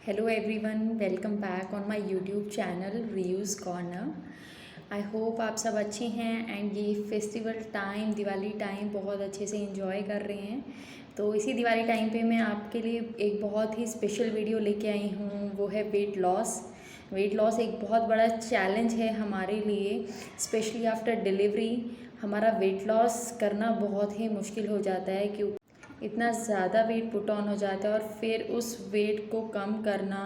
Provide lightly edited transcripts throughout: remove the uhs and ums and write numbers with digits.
Hello everyone, welcome back on my YouTube channel Reuse Corner. I hope आप सब अच्छे हैं एंड ये फेस्टिवल टाइम दिवाली टाइम बहुत अच्छे से इंजॉय कर रहे हैं। तो इसी दिवाली टाइम पे मैं आपके लिए एक बहुत ही स्पेशल वीडियो लेके आई हूँ, वो है वेट लॉस। वेट लॉस एक बहुत बड़ा चैलेंज है हमारे लिए, स्पेशली आफ्टर डिलीवरी। हमारा वेट लॉस करना बहुत ही मुश्किल हो जाता है क्योंकि इतना ज़्यादा वेट पुट ऑन हो जाता है और फिर उस वेट को कम करना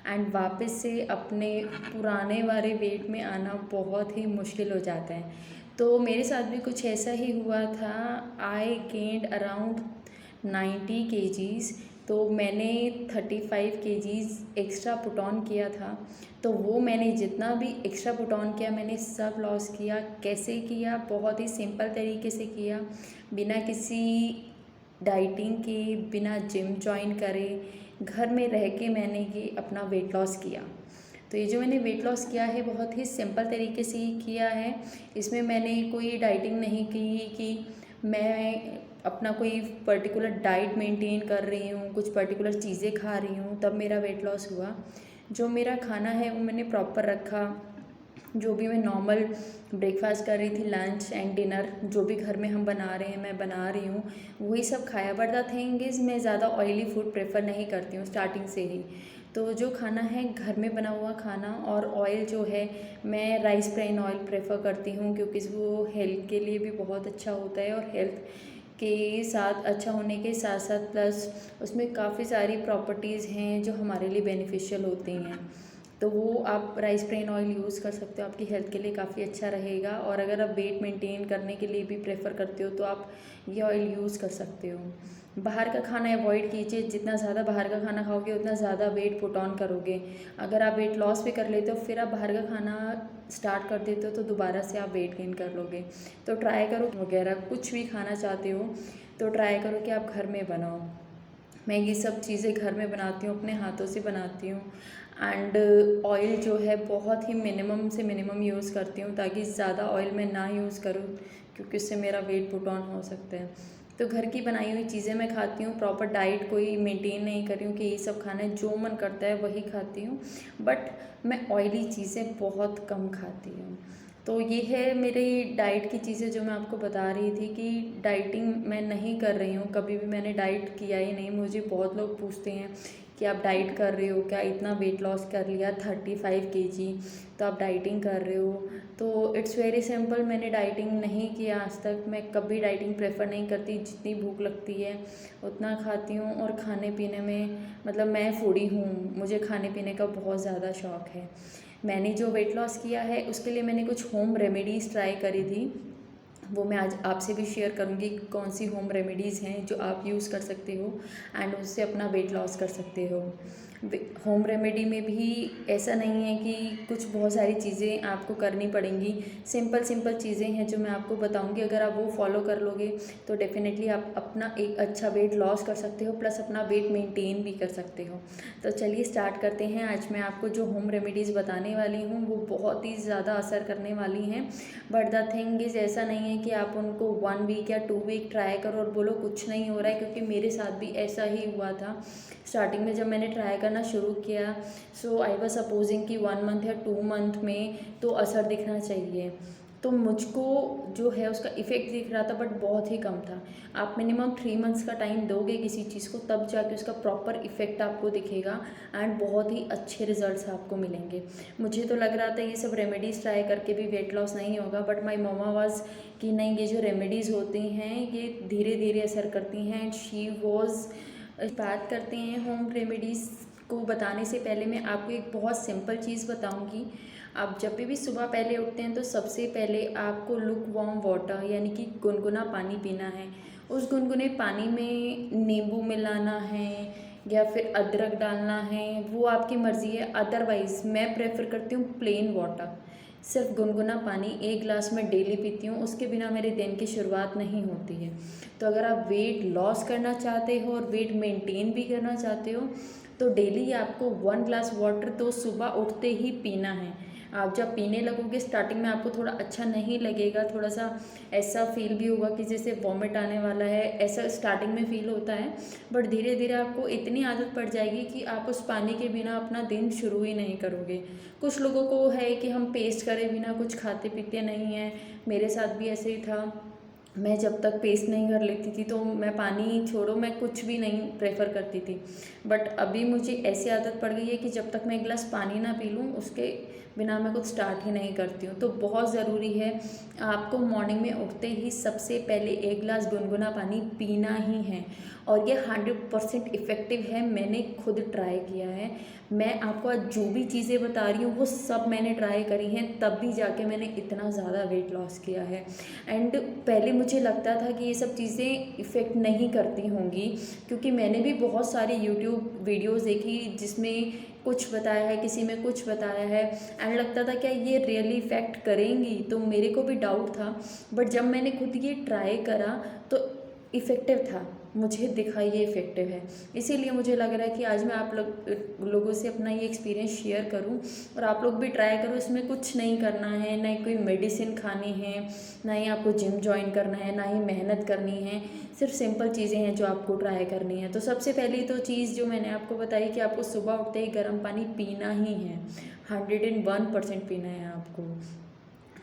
एंड वापस से अपने पुराने वाले वेट में आना बहुत ही मुश्किल हो जाता है। तो मेरे साथ भी कुछ ऐसा ही हुआ था। I gained around 90 kgs। तो मैंने 35 kgs एक्स्ट्रा पुट ऑन किया था। तो वो मैंने जितना भी एक्स्ट्रा पुट ऑन किया मैंने सब लॉस किया। कैसे किया? बहुत ही सिंपल तरीके से किया, बिना किसी डाइटिंग के, बिना जिम ज्वाइन करे, घर में रह के मैंने ये अपना वेट लॉस किया। तो ये जो मैंने वेट लॉस किया है बहुत ही सिंपल तरीके से ही किया है। इसमें मैंने कोई डाइटिंग नहीं की कि मैं अपना कोई पर्टिकुलर डाइट मेंटेन कर रही हूँ, कुछ पर्टिकुलर चीज़ें खा रही हूँ तब मेरा वेट लॉस हुआ। जो मेरा खाना है वो मैंने प्रॉपर रखा। जो भी मैं नॉर्मल ब्रेकफास्ट कर रही थी, लंच एंड डिनर जो भी घर में हम बना रहे हैं, मैं बना रही हूँ, वही सब खाया। बट द थिंग इज़ मैं ज़्यादा ऑयली फूड प्रेफर नहीं करती हूँ स्टार्टिंग से ही। तो जो खाना है घर में बना हुआ खाना, और ऑयल जो है मैं राइस ब्राइन ऑयल प्रेफर करती हूँ क्योंकि वो हेल्थ के लिए भी बहुत अच्छा होता है और हेल्थ के साथ अच्छा होने के साथ साथ प्लस उसमें काफ़ी सारी प्रॉपर्टीज़ हैं जो हमारे लिए बेनिफिशियल होती हैं। तो वो आप राइस ब्रेन ऑयल यूज़ कर सकते हो, आपकी हेल्थ के लिए काफ़ी अच्छा रहेगा। और अगर आप वेट मेंटेन करने के लिए भी प्रेफर करते हो तो आप ये ऑयल यूज़ कर सकते हो। बाहर का खाना अवॉइड कीजिए। जितना ज़्यादा बाहर का खाना खाओगे उतना ज़्यादा वेट पुट ऑन करोगे। अगर आप वेट लॉस भी कर लेते हो फिर आप बाहर का खाना स्टार्ट कर देते हो तो दोबारा से आप वेट गेन कर लोगे। तो ट्राई करो, वगैरह कुछ भी खाना चाहते हो तो ट्राई करो कि आप घर में बनाओ। मैं ये सब चीज़ें घर में बनाती हूँ, अपने हाथों से बनाती हूँ। एंड ऑयल जो है बहुत ही मिनिमम से मिनिमम यूज़ करती हूँ ताकि ज़्यादा ऑयल मैं ना यूज़ करूँ क्योंकि उससे मेरा वेट पुट ऑन हो सकता है। तो घर की बनाई हुई चीज़ें मैं खाती हूँ। प्रॉपर डाइट कोई मेंटेन नहीं कर रही हूँ कि ये सब खाना है, जो मन करता है वही खाती हूँ। बट मैं ऑयली चीज़ें बहुत कम खाती हूँ। तो ये है मेरी डाइट की चीज़ें जो मैं आपको बता रही थी कि डाइटिंग मैं नहीं कर रही हूँ, कभी भी मैंने डाइट किया ही नहीं। मुझे बहुत लोग पूछते हैं कि आप डाइट कर रहे हो क्या, इतना वेट लॉस कर लिया 35 kg, तो आप डाइटिंग कर रहे हो। तो इट्स वेरी सिंपल, मैंने डाइटिंग नहीं किया आज तक। मैं कभी डाइटिंग प्रेफर नहीं करती। जितनी भूख लगती है उतना खाती हूँ। और खाने पीने में मतलब मैं फूडी हूँ, मुझे खाने पीने का बहुत ज़्यादा शौक़ है। मैंने जो वेट लॉस किया है उसके लिए मैंने कुछ होम रेमेडीज़ ट्राई करी थी, वो मैं आज आपसे भी शेयर करूँगी कौन सी होम रेमेडीज़ हैं जो आप यूज़ कर सकते हो एंड उससे अपना वेट लॉस कर सकते हो। होम रेमेडी में भी ऐसा नहीं है कि कुछ बहुत सारी चीज़ें आपको करनी पड़ेंगी। सिंपल सिंपल चीज़ें हैं जो मैं आपको बताऊंगी। अगर आप वो फॉलो कर लोगे तो डेफिनेटली आप अपना एक अच्छा वेट लॉस कर सकते हो, प्लस अपना वेट मेंटेन भी कर सकते हो। तो चलिए स्टार्ट करते हैं। आज मैं आपको जो होम रेमेडीज़ बताने वाली हूँ वो बहुत ही ज़्यादा असर करने वाली हैं। बट द थिंग इज़ ऐसा नहीं है कि आप उनको 1 वीक या 2 वीक ट्राई करो और बोलो कुछ नहीं हो रहा है, क्योंकि मेरे साथ भी ऐसा ही हुआ था। स्टार्टिंग में जब मैंने ट्राई करना शुरू किया सो आई वाज सपोजिंग कि 1 मंथ या 2 मंथ में तो असर दिखना चाहिए। तो मुझको जो है उसका इफ़ेक्ट दिख रहा था बट बहुत ही कम था। आप मिनिमम 3 मंथ्स का टाइम दोगे किसी चीज़ को तब जाके उसका प्रॉपर इफ़ेक्ट आपको दिखेगा एंड बहुत ही अच्छे रिजल्ट्स आपको मिलेंगे। मुझे तो लग रहा था ये सब रेमेडीज़ ट्राई करके भी वेट लॉस नहीं होगा, बट माई मम्मा वाज कि नहीं, ये जो रेमेडीज़ होती हैं ये धीरे धीरे असर करती हैं। एंड शी वॉज बात करते हैं होम रेमेडीज़ को बताने से पहले मैं आपको एक बहुत सिंपल चीज़ बताऊंगी। आप जब भी सुबह पहले उठते हैं तो सबसे पहले आपको लुक वार्म वाटर यानी कि गुनगुना पानी पीना है। उस गुनगुने पानी में नींबू मिलाना है या फिर अदरक डालना है, वो आपकी मर्ज़ी है। अदरवाइज़ मैं प्रेफर करती हूँ प्लेन वाटर। सिर्फ गुनगुना पानी 1 गिलास में डेली पीती हूँ, उसके बिना मेरे दिन की शुरुआत नहीं होती है। तो अगर आप वेट लॉस करना चाहते हो और वेट मेंटेन भी करना चाहते हो तो डेली आपको 1 गिलास वाटर तो सुबह उठते ही पीना है। आप जब पीने लगोगे स्टार्टिंग में आपको थोड़ा अच्छा नहीं लगेगा, थोड़ा सा ऐसा फील भी होगा कि जैसे वॉमिट आने वाला है, ऐसा स्टार्टिंग में फील होता है। बट धीरे धीरे आपको इतनी आदत पड़ जाएगी कि आप उस पानी के बिना अपना दिन शुरू ही नहीं करोगे। कुछ लोगों को है कि हम पेस्ट करे बिना कुछ खाते पीते नहीं हैं, मेरे साथ भी ऐसे ही था। मैं जब तक पेस्ट नहीं कर लेती थी तो मैं पानी छोड़ो, मैं कुछ भी नहीं प्रेफर करती थी। बट अभी मुझे ऐसी आदत पड़ गई है कि जब तक मैं एक गिलास पानी ना पी लूँ उसके बिना मैं कुछ स्टार्ट ही नहीं करती हूँ। तो बहुत ज़रूरी है आपको मॉर्निंग में उठते ही सबसे पहले एक गिलास गुनगुना पानी पीना ही है। और ये 100% इफ़ेक्टिव है, मैंने खुद ट्राई किया है। मैं आपको आज जो भी चीज़ें बता रही हूँ वो सब मैंने ट्राई करी हैं, तब भी जाके मैंने इतना ज़्यादा वेट लॉस किया है। एंड पहले मुझे लगता था कि ये सब चीज़ें इफ़ेक्ट नहीं करती होंगी, क्योंकि मैंने भी बहुत सारे यूट्यूब वीडियोज़ देखी जिसमें कुछ बताया है, किसी में कुछ बताया है, एंड लगता था क्या ये रियली इफ़ेक्ट करेंगी, तो मेरे को भी डाउट था। बट जब मैंने खुद ये ट्राई करा तो इफ़ेक्टिव था, मुझे दिखा ये इफ़ेक्टिव है। इसीलिए मुझे लग रहा है कि आज मैं आप लोगों से अपना ये एक्सपीरियंस शेयर करूं और आप लोग भी ट्राई करो। इसमें कुछ नहीं करना है, ना ही कोई मेडिसिन खानी है, ना ही आपको जिम ज्वाइन करना है, ना ही मेहनत करनी है, सिर्फ सिंपल चीज़ें हैं जो आपको ट्राई करनी है। तो सबसे पहली तो चीज़ जो मैंने आपको बताई कि आपको सुबह उठते ही गर्म पानी पीना ही है, 101% पीना है आपको।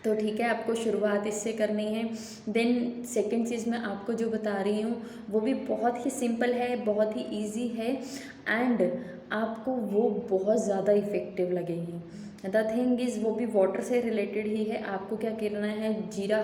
तो ठीक है, आपको शुरुआत इससे करनी है। देन सेकंड चीज़ मैं आपको जो बता रही हूँ वो भी बहुत ही सिंपल है, बहुत ही इजी है, एंड आपको वो बहुत ज़्यादा इफ़ेक्टिव लगेगी। द थिंग इज़ वो भी वाटर से रिलेटेड ही है। आपको क्या करना है, जीरा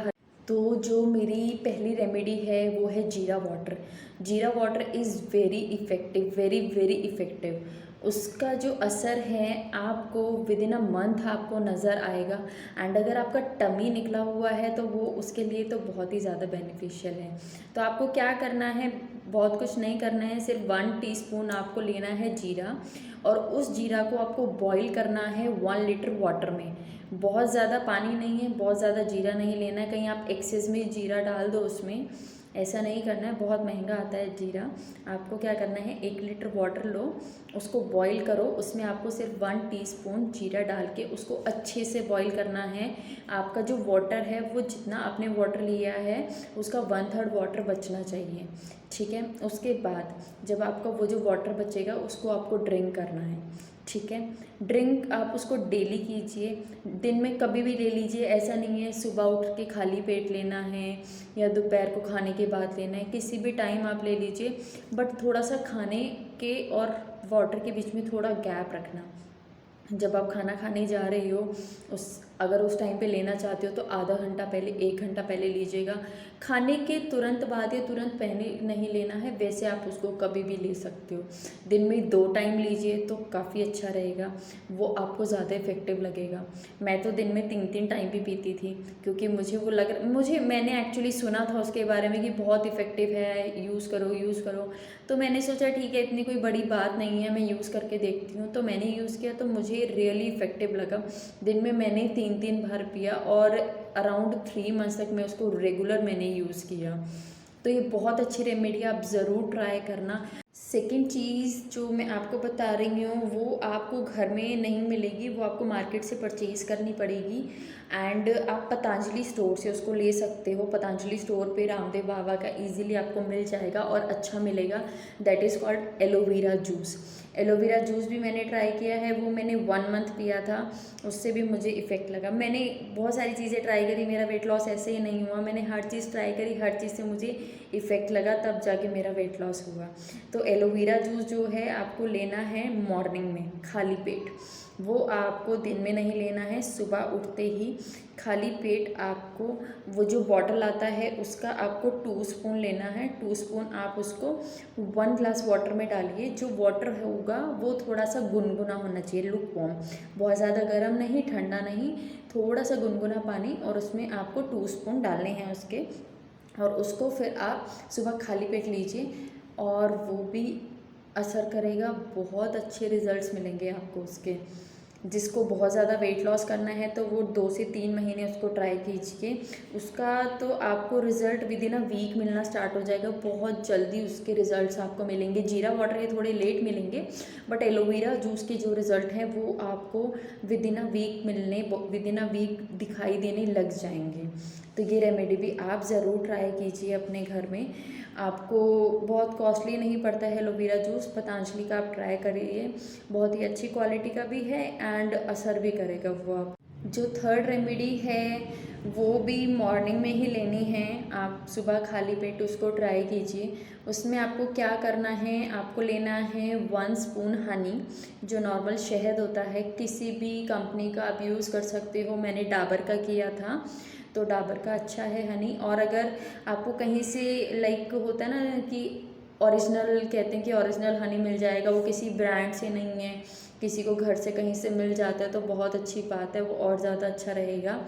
तो जो मेरी पहली रेमेडी है वो है जीरा वाटर। जीरा water is very effective, very very effective. उसका जो असर है आपको विद इन अ मंथ आपको नज़र आएगा। एंड अगर आपका टमी निकला हुआ है तो वो उसके लिए तो बहुत ही ज़्यादा बेनिफिशियल है। तो आपको क्या करना है, बहुत कुछ नहीं करना है, सिर्फ 1 टीस्पून आपको लेना है जीरा, और उस जीरा को आपको बॉईल करना है 1 लीटर वाटर में। बहुत ज़्यादा पानी नहीं है, बहुत ज़्यादा जीरा नहीं लेना है, कहीं आप एक्सेस में जीरा डाल दो उसमें, ऐसा नहीं करना है, बहुत महंगा आता है जीरा। आपको क्या करना है, 1 लीटर वाटर लो, उसको बॉईल करो, उसमें आपको सिर्फ 1 टीस्पून जीरा डाल के उसको अच्छे से बॉईल करना है। आपका जो वाटर है वो जितना आपने वाटर लिया है उसका 1/3 वाटर बचना चाहिए, ठीक है। उसके बाद जब आपका वो जो वाटर बचेगा उसको आपको ड्रिंक करना है, ठीक है। ड्रिंक आप उसको डेली कीजिए, दिन में कभी भी ले लीजिए, ऐसा नहीं है सुबह उठ के खाली पेट लेना है या दोपहर को खाने के बाद लेना है, किसी भी टाइम आप ले लीजिए। बट थोड़ा सा खाने के और वाटर के बीच में थोड़ा गैप रखना। जब आप खाना खाने जा रहे हो अगर उस टाइम पे लेना चाहते हो तो आधा घंटा पहले, 1 घंटा पहले लीजिएगा। खाने के तुरंत बाद या तुरंत पहले नहीं लेना है, वैसे आप उसको कभी भी ले सकते हो। दिन में 2 टाइम लीजिए तो काफ़ी अच्छा रहेगा, वो आपको ज़्यादा इफ़ेक्टिव लगेगा। मैं तो दिन में 3-3 टाइम भी पीती थी, क्योंकि मैंने एक्चुअली सुना था उसके बारे में कि बहुत इफ़ेक्टिव है, यूज़ करो यूज़ करो। तो मैंने सोचा ठीक है, इतनी कोई बड़ी बात नहीं है, मैं यूज़ करके देखती हूँ। तो मैंने यूज़ किया तो मुझे रियली इफ़ेक्टिव लगा। दिन में मैंने 3-3 बार पिया और अराउंड 3 मंथ्स तक मैं उसको रेगुलर मैंने यूज़ किया। तो ये बहुत अच्छी रेमेडी, आप ज़रूर ट्राई करना। सेकेंड चीज़ जो मैं आपको बता रही हूँ वो आपको घर में नहीं मिलेगी, वो आपको मार्केट से परचेज़ करनी पड़ेगी। एंड आप पतंजलि स्टोर से उसको ले सकते हो। पतंजलि स्टोर पे रामदेव बाबा का इजीली आपको मिल जाएगा और अच्छा मिलेगा। That is called aloe vera juice. Aloe vera juice भी मैंने ट्राई किया है, वो मैंने 1 मंथ पिया था, उससे भी मुझे इफ़ेक्ट लगा। मैंने बहुत सारी चीज़ें ट्राई करी, मेरा वेट लॉस ऐसे ही नहीं हुआ। मैंने हर चीज़ ट्राई करी, हर चीज़ से मुझे इफ़ेक्ट लगा, तब जाके मेरा वेट लॉस हुआ। तो एलोवेरा जूस जो है आपको लेना है मॉर्निंग में खाली पेट। वो आपको दिन में नहीं लेना है, सुबह उठते ही खाली पेट आपको वो जो बॉटल आता है उसका आपको 2 स्पून लेना है। 2 स्पून आप उसको 1 ग्लास वाटर में डालिए। जो वाटर होगा वो थोड़ा सा गुनगुना होना चाहिए, लुक वार्म, बहुत ज़्यादा गर्म नहीं, ठंडा नहीं, थोड़ा सा गुनगुना पानी, और उसमें आपको 2 स्पून डालने हैं उसके। और उसको फिर आप सुबह खाली पेट लीजिए और वो भी असर करेगा, बहुत अच्छे रिजल्ट्स मिलेंगे आपको उसके। जिसको बहुत ज़्यादा वेट लॉस करना है तो वो 2 से 3 महीने उसको ट्राई कीजिए। उसका तो आपको result within a week मिलना स्टार्ट हो जाएगा, बहुत जल्दी उसके रिज़ल्ट्स आपको मिलेंगे। जीरा वाटर के थोड़े लेट मिलेंगे, बट एलोवेरा जूस के जो रिज़ल्ट हैं वो आपको विद इन अ वीक दिखाई देने लग जाएंगे। तो ये रेमेडी भी आप ज़रूर ट्राई कीजिए अपने घर में। आपको बहुत कॉस्टली नहीं पड़ता है एलोवेरा जूस, पतंजलि का आप ट्राई करिए, बहुत ही अच्छी क्वालिटी का भी है एंड असर भी करेगा वो। आप जो थर्ड रेमेडी है वो भी मॉर्निंग में ही लेनी है। आप सुबह खाली पेट उसको ट्राई कीजिए। उसमें आपको क्या करना है, आपको लेना है 1 स्पून हनी, जो नॉर्मल शहद होता है, किसी भी कंपनी का आप यूज़ कर सकते हो। मैंने डाबर का किया था तो डाबर का अच्छा है हनी। और अगर आपको कहीं से लाइक होता है ना कि ओरिजिनल, कहते हैं कि ओरिजिनल हनी मिल जाएगा, वो किसी ब्रांड से नहीं है, किसी को घर से कहीं से मिल जाता है तो बहुत अच्छी बात है, वो और ज़्यादा अच्छा रहेगा।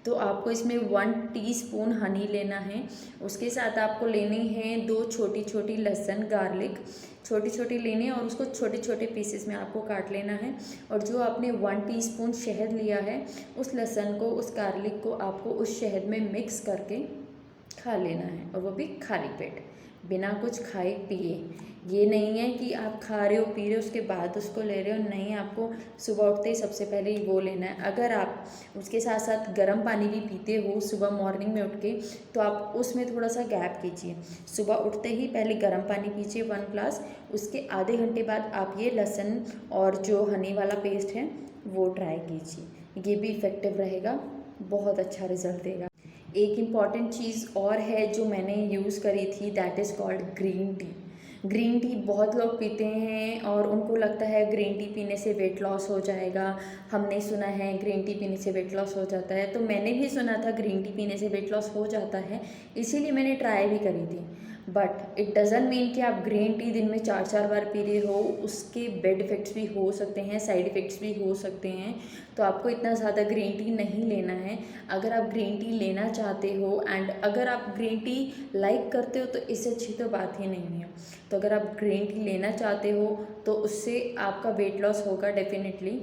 तो आपको इसमें 1 टीस्पून हनी लेना है। उसके साथ आपको लेनी है 2 छोटी छोटी लहसुन, गार्लिक छोटी छोटी लेनी है और उसको छोटे छोटे पीसेस में आपको काट लेना है। और जो आपने 1 टीस्पून शहद लिया है, उस लहसुन को, उस गार्लिक को आपको उस शहद में मिक्स करके खा लेना है, और वो भी खाली पेट, बिना कुछ खाए पिए। ये नहीं है कि आप खा रहे हो पी रहे हो उसके बाद उसको ले रहे हो, नहीं, आपको सुबह उठते ही सबसे पहले ही वो लेना है। अगर आप उसके साथ साथ गर्म पानी भी पीते हो सुबह मॉर्निंग में उठ के, तो आप उसमें थोड़ा सा गैप कीजिए। सुबह उठते ही पहले गर्म पानी पीजिए 1 ग्लास, उसके आधे घंटे बाद आप ये लहसुन और जो हनी वाला पेस्ट है वो ट्राई कीजिए। ये भी इफ़ेक्टिव रहेगा, बहुत अच्छा रिजल्ट देगा। एक इम्पॉर्टेंट चीज़ और है जो मैंने यूज़ करी थी, that is called green tea. Green tea बहुत लोग पीते हैं और उनको लगता है ग्रीन टी पीने से वेट लॉस हो जाएगा। हमने सुना है ग्रीन टी पीने से वेट लॉस हो जाता है, तो मैंने भी सुना था ग्रीन टी पीने से वेट लॉस हो जाता है, इसीलिए मैंने ट्राई भी करी थी। बट इट डज़ंट मीन कि आप ग्रीन टी दिन में 4-4 बार पी रहे हो, उसके बैड इफ़ेक्ट्स भी हो सकते हैं, साइड इफ़ेक्ट्स भी हो सकते हैं। तो आपको इतना ज़्यादा ग्रीन टी नहीं लेना है। अगर आप ग्रीन टी लेना चाहते हो एंड अगर आप ग्रीन टी लाइक करते हो तो इससे अच्छी तो बात ही नहीं है। तो अगर आप ग्रीन टी लेना चाहते हो तो उससे आपका वेट लॉस होगा डेफिनेटली।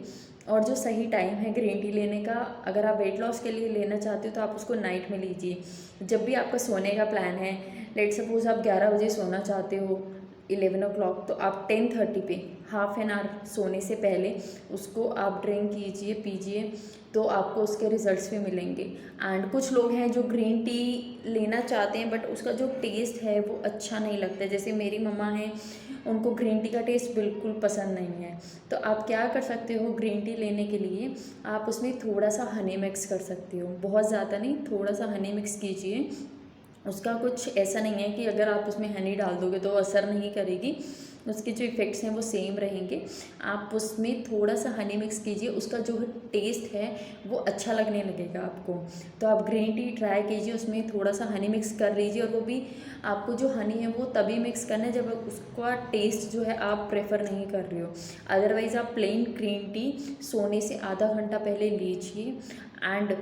और जो सही टाइम है ग्रीन टी लेने का, अगर आप वेट लॉस के लिए लेना चाहते हो तो आप उसको नाइट में लीजिए। जब भी आपका सोने का प्लान है, लेट सपोज आप 11 बजे सोना चाहते हो, 11 ओ क्लॉक, तो आप 10:30 पे हाफ एन आवर सोने से पहले उसको आप ड्रिंक कीजिए, पीजिए, तो आपको उसके रिजल्ट्स भी मिलेंगे। एंड कुछ लोग हैं जो ग्रीन टी लेना चाहते हैं बट उसका जो टेस्ट है वो अच्छा नहीं लगता है, जैसे मेरी मम्मा हैं, उनको ग्रीन टी का टेस्ट बिल्कुल पसंद नहीं है। तो आप क्या कर सकते हो, ग्रीन टी लेने के लिए आप उसमें थोड़ा सा हनी मिक्स कर सकते हो, बहुत ज़्यादा नहीं, थोड़ा सा हनी मिक्स कीजिए। उसका कुछ ऐसा नहीं है कि अगर आप उसमें हनी डाल दोगे तो असर नहीं करेगी, उसके जो इफ़ेक्ट्स हैं वो सेम रहेंगे। आप उसमें थोड़ा सा हनी मिक्स कीजिए, उसका जो टेस्ट है वो अच्छा लगने लगेगा आपको। तो आप ग्रीन टी ट्राई कीजिए, उसमें थोड़ा सा हनी मिक्स कर लीजिए, और वो भी आपको जो हनी है वो तभी मिक्स करना है जब उसका टेस्ट जो है आप प्रेफर नहीं कर रहे हो। अदरवाइज़ आप प्लेन ग्रीन टी सोने से आधा घंटा पहले लीजिए। एंड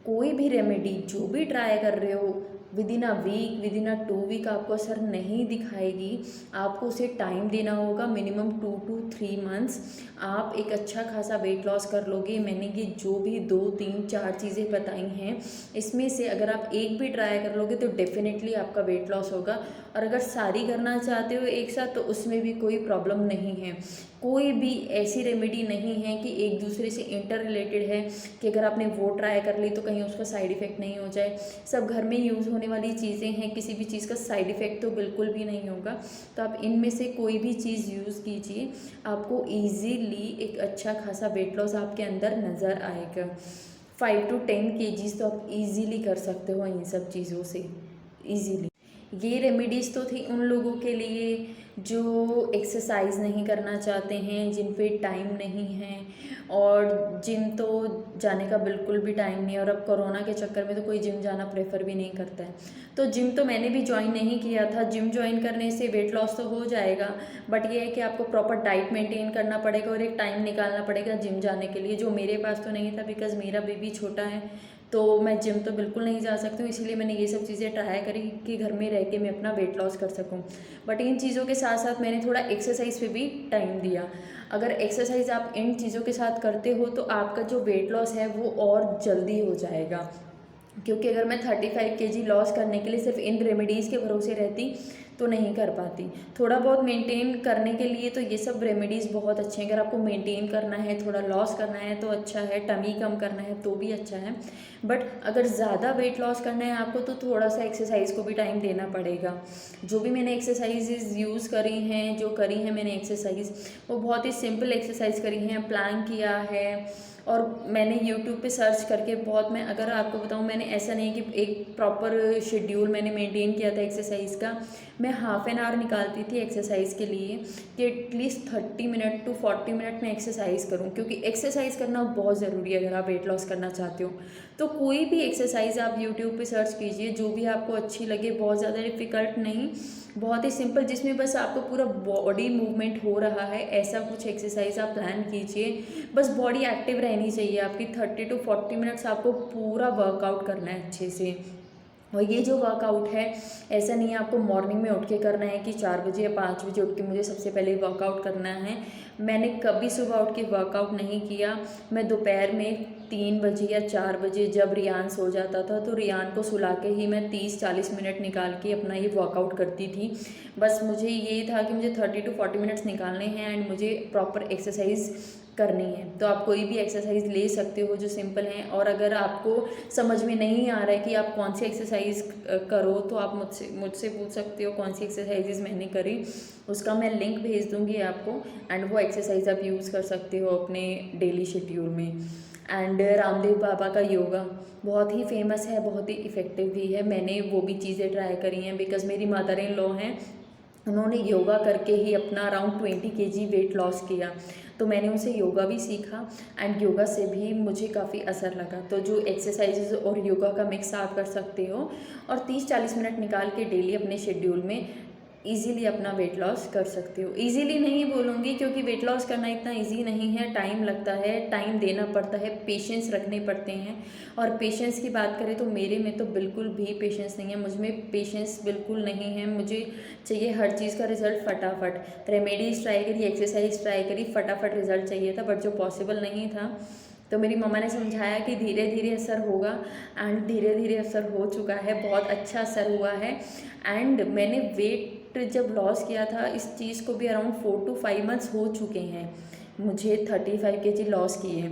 कोई भी रेमेडी जो भी ट्राई कर रहे हो, within a week, within a 2 week आपको असर नहीं दिखाएगी। आपको उसे टाइम देना होगा, मिनिमम 2 to 3 मंथ्स। आप एक अच्छा खासा वेट लॉस कर लोगे। मैंने ये जो भी 2, 3, 4 चीज़ें बताई हैं, इसमें से अगर आप एक भी ट्राई कर लोगे तो डेफिनेटली आपका वेट लॉस होगा। और अगर सारी करना चाहते हो एक साथ तो उसमें भी कोई प्रॉब्लम नहीं है। कोई भी ऐसी रेमेडी नहीं है कि एक दूसरे से इंटर रिलेटेड है कि अगर आपने वो ट्राई कर ली तो कहीं उसका साइड इफ़ेक्ट नहीं हो जाए। सब घर में यूज़ होने वाली चीज़ें हैं, किसी भी चीज़ का साइड इफ़ेक्ट तो बिल्कुल भी नहीं होगा। तो आप इनमें से कोई भी चीज़ यूज़ कीजिए, आपको ईजीली एक अच्छा खासा वेट लॉस आपके अंदर नज़र आएगा। 5 to 10 kgs तो आप ईजीली कर सकते हो इन सब चीज़ों से, ईजीली। ये रेमेडीज़ तो थी उन लोगों के लिए जो एक्सरसाइज नहीं करना चाहते हैं, जिन पे टाइम नहीं है, और जिम तो जाने का बिल्कुल भी टाइम नहीं है। और अब कोरोना के चक्कर में तो कोई जिम जाना प्रेफर भी नहीं करता है। तो जिम तो मैंने भी ज्वाइन नहीं किया था। जिम ज्वाइन करने से वेट लॉस तो हो जाएगा, बट ये है कि आपको प्रॉपर डाइट मेंटेन करना पड़ेगा और एक टाइम निकालना पड़ेगा जिम जाने के लिए, जो मेरे पास तो नहीं था बिकॉज़ मेरा बेबी छोटा है। तो मैं जिम तो बिल्कुल नहीं जा सकती हूँ, इसीलिए मैंने ये सब चीज़ें ट्राई करी कि घर में रह के मैं अपना वेट लॉस कर सकूँ। बट इन चीज़ों के साथ साथ मैंने थोड़ा एक्सरसाइज पे भी टाइम दिया। अगर एक्सरसाइज आप इन चीज़ों के साथ करते हो तो आपका जो वेट लॉस है वो और जल्दी हो जाएगा। क्योंकि अगर मैं 35 kg लॉस करने के लिए सिर्फ इन रेमेडीज़ के भरोसे रहती तो नहीं कर पाती। थोड़ा बहुत मेंटेन करने के लिए तो ये सब रेमेडीज़ बहुत अच्छे हैं। अगर आपको मेंटेन करना है, थोड़ा लॉस करना है तो अच्छा है, टमी कम करना है तो भी अच्छा है। बट अगर ज़्यादा वेट लॉस करना है आपको तो थोड़ा सा एक्सरसाइज को भी टाइम देना पड़ेगा। जो भी मैंने एक्सरसाइजेज यूज़ करी हैं, जो करी हैं मैंने एक्सरसाइज, वो बहुत ही सिंपल एक्सरसाइज करी हैं, प्लान किया है और मैंने यूट्यूब पे सर्च करके बहुत, मैं अगर आपको बताऊं, मैंने ऐसा नहीं कि एक प्रॉपर शेड्यूल मैंने मेंटेन किया था एक्सरसाइज का। मैं हाफ एन आवर निकालती थी एक्सरसाइज के लिए कि एटलीस्ट 30 मिनट टू 40 मिनट में एक्सरसाइज करूं, क्योंकि एक्सरसाइज करना बहुत ज़रूरी है अगर आप वेट लॉस करना चाहते हो। तो कोई भी एक्सरसाइज आप यूट्यूब पे सर्च कीजिए, जो भी आपको अच्छी लगे, बहुत ज़्यादा डिफ़िकल्ट नहीं, बहुत ही सिंपल, जिसमें बस आपको पूरा बॉडी मूवमेंट हो रहा है, ऐसा कुछ एक्सरसाइज आप प्लान कीजिए। बस बॉडी एक्टिव रहनी चाहिए आपकी। 30 to 40 मिनट्स आपको पूरा वर्कआउट करना है अच्छे से। और ये जो वर्कआउट है, ऐसा नहीं है आपको मॉर्निंग में उठ के करना है कि 4 बजे या 5 बजे उठ के मुझे सबसे पहले वर्कआउट करना है। मैंने कभी सुबह उठ के वर्कआउट नहीं किया। मैं दोपहर में 3 बजे या 4 बजे जब रियान सो जाता था तो रियान को सुला के ही मैं 30-40 मिनट निकाल के अपना ये वर्कआउट करती थी। बस मुझे ये था कि मुझे 30 to 40 मिनट्स निकालने हैं एंड मुझे प्रॉपर एक्सरसाइज करनी है। तो आप कोई भी एक्सरसाइज ले सकते हो जो सिंपल हैं। और अगर आपको समझ में नहीं आ रहा है कि आप कौन सी एक्सरसाइज करो तो आप मुझसे पूछ सकते हो कौन सी एक्सरसाइजेज मैंने करी, उसका मैं लिंक भेज दूंगी आपको एंड वो एक्सरसाइज आप यूज़ कर सकते हो अपने डेली शेड्यूल में। एंड रामदेव बाबा का योगा बहुत ही फेमस है, बहुत ही इफ़ेक्टिव भी है। मैंने वो भी चीज़ें ट्राई करी हैं बिकॉज़ मेरी मदर इन लॉ हैं, उन्होंने योगा करके ही अपना अराउंड 20 kg वेट लॉस किया। तो मैंने उनसे योगा भी सीखा एंड योगा से भी मुझे काफ़ी असर लगा। तो जो एक्सरसाइजेज और योगा का मिक्स आप कर सकते हो और 30-40 मिनट निकाल के डेली अपने शेड्यूल में इजीली अपना वेट लॉस कर सकते हो। इजीली नहीं बोलूँगी क्योंकि वेट लॉस करना इतना इजी नहीं है, टाइम लगता है, टाइम देना पड़ता है, पेशेंस रखने पड़ते हैं। और पेशेंस की बात करें तो मेरे में तो बिल्कुल भी पेशेंस नहीं है, मुझ में पेशेंस बिल्कुल नहीं है। मुझे चाहिए हर चीज़ का रिजल्ट फटाफट। रेमेडीज़ ट्राई करी, एक्सरसाइज ट्राई करी, फटाफट रिजल्ट चाहिए था, बट जो पॉसिबल नहीं था। तो मेरी मम्मा ने समझाया कि धीरे धीरे असर होगा एंड धीरे धीरे असर हो चुका है, बहुत अच्छा असर हुआ है। एंड मैंने वेट जब लॉस किया था, इस चीज़ को भी अराउंड 4 to 5 मंथ्स हो चुके हैं मुझे 35 kg लॉस किए।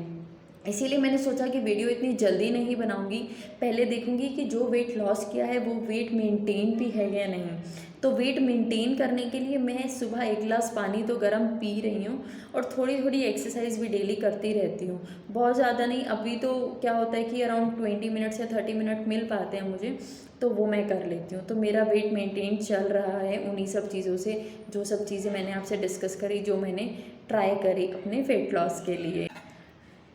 इसीलिए मैंने सोचा कि वीडियो इतनी जल्दी नहीं बनाऊंगी, पहले देखूंगी कि जो वेट लॉस किया है वो वेट मेंटेन भी है या नहीं। तो वेट मेंटेन करने के लिए मैं सुबह 1 गिलास पानी तो गर्म पी रही हूँ और थोड़ी थोड़ी एक्सरसाइज भी डेली करती रहती हूँ, बहुत ज़्यादा नहीं। अभी तो क्या होता है कि अराउंड 20 मिनट या 30 मिनट मिल पाते हैं मुझे, तो वो मैं कर लेती हूँ। तो मेरा वेट मेंटेन चल रहा है उन्हीं सब चीज़ों से, जो सब चीज़ें मैंने आपसे डिस्कस करी, जो मैंने ट्राई करी अपने वेट लॉस के लिए।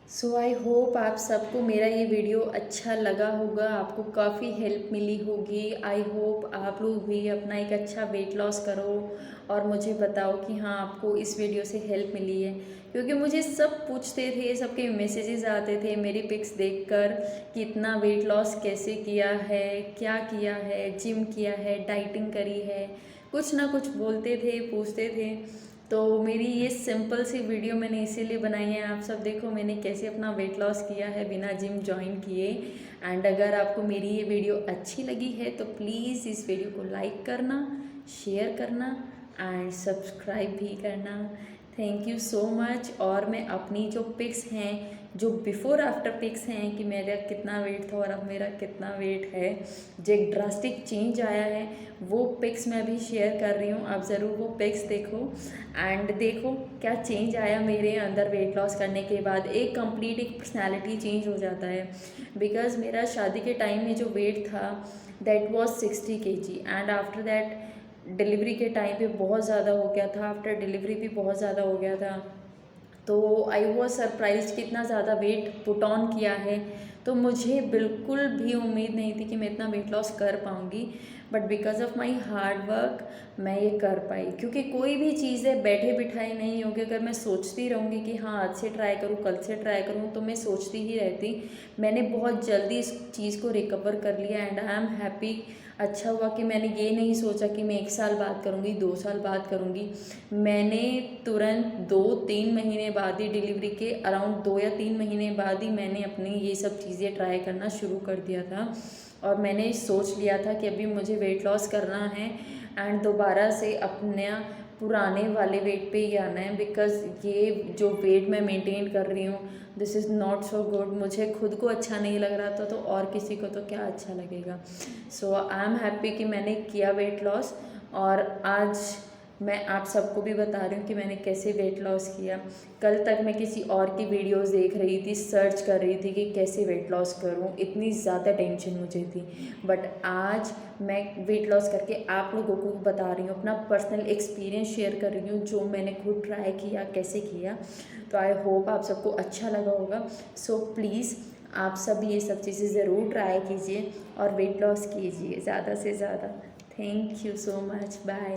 सो आई होप आप सबको मेरा ये वीडियो अच्छा लगा होगा, आपको काफ़ी हेल्प मिली होगी। आई होप आप लोग भी अपना एक अच्छा वेट लॉस करो और मुझे बताओ कि हाँ आपको इस वीडियो से हेल्प मिली है। क्योंकि मुझे सब पूछते थे, सबके मैसेजेस आते थे मेरी पिक्स देखकर कि इतना वेट लॉस कैसे किया है, क्या किया है, जिम किया है, डाइटिंग करी है, कुछ ना कुछ बोलते थे, पूछते थे। तो मेरी ये सिंपल सी वीडियो मैंने इसीलिए बनाई है, आप सब देखो मैंने कैसे अपना वेट लॉस किया है बिना जिम ज्वाइन किए। एंड अगर आपको मेरी ये वीडियो अच्छी लगी है तो प्लीज़ इस वीडियो को लाइक करना, शेयर करना एंड सब्सक्राइब भी करना। Thank you so much. और मैं अपनी जो पिक्स हैं, जो बिफ़ोर आफ्टर पिक्स हैं कि मेरा कितना वेट था और अब मेरा कितना वेट है, जो एक ड्रास्टिक चेंज आया है, वो पिक्स मैं अभी शेयर कर रही हूँ। आप ज़रूर वो पिक्स देखो एंड देखो क्या चेंज आया मेरे अंदर वेट लॉस करने के बाद। एक कंप्लीट एक पर्सनैलिटी चेंज हो जाता है। बिकॉज़ मेरा शादी के टाइम में जो वेट था that was 60 kg and after that delivery के टाइम पे बहुत ज़्यादा हो गया था, आफ्टर डिलीवरी भी बहुत ज़्यादा हो गया था। तो आई वॉज सरप्राइज कितना ज़्यादा वेट पुट ऑन किया है। तो मुझे बिल्कुल भी उम्मीद नहीं थी कि मैं इतना वेट लॉस कर पाऊँगी, but because of my hard work मैं ये कर पाई। क्योंकि कोई भी चीज़ है बैठे बिठाई नहीं होगी। अगर मैं सोचती रहूँगी कि हाँ आज से ट्राई करूँ, कल से ट्राई करूँ, तो मैं सोचती ही रहती। मैंने बहुत जल्दी इस चीज़ को रिकवर कर लिया एंड आई एम हैप्पी। अच्छा हुआ कि मैंने ये नहीं सोचा कि मैं 1 साल बाद करूँगी, 2 साल बाद करूँगी। मैंने तुरंत 2-3 महीने बाद ही, डिलीवरी के अराउंड 2 या 3 महीने बाद ही मैंने अपनी ये सब चीज़ें ट्राई करना शुरू कर दिया था। और मैंने सोच लिया था कि अभी मुझे वेट लॉस करना है एंड दोबारा से अपने पुराने वाले वेट पे ही आना है। बिकॉज़ ये जो वेट मैं मेंटेन कर रही हूँ, this is not so good. मुझे खुद को अच्छा नहीं लग रहा था, तो और किसी को तो क्या अच्छा लगेगा। सो आई एम हैप्पी कि मैंने किया वेट लॉस। और आज मैं आप सबको भी बता रही हूँ कि मैंने कैसे वेट लॉस किया। कल तक मैं किसी और की वीडियोस देख रही थी, सर्च कर रही थी कि कैसे वेट लॉस करूँ, इतनी ज़्यादा टेंशन मुझे थी। बट आज मैं वेट लॉस करके आप लोगों को बता रही हूँ, अपना पर्सनल एक्सपीरियंस शेयर कर रही हूँ, जो मैंने खुद ट्राई किया, कैसे किया। तो आई होप आप सबको अच्छा लगा होगा। सो प्लीज़ आप सब ये सब चीज़ें ज़रूर ट्राई कीजिए और वेट लॉस कीजिए ज़्यादा से ज़्यादा। Thank you so much, bye.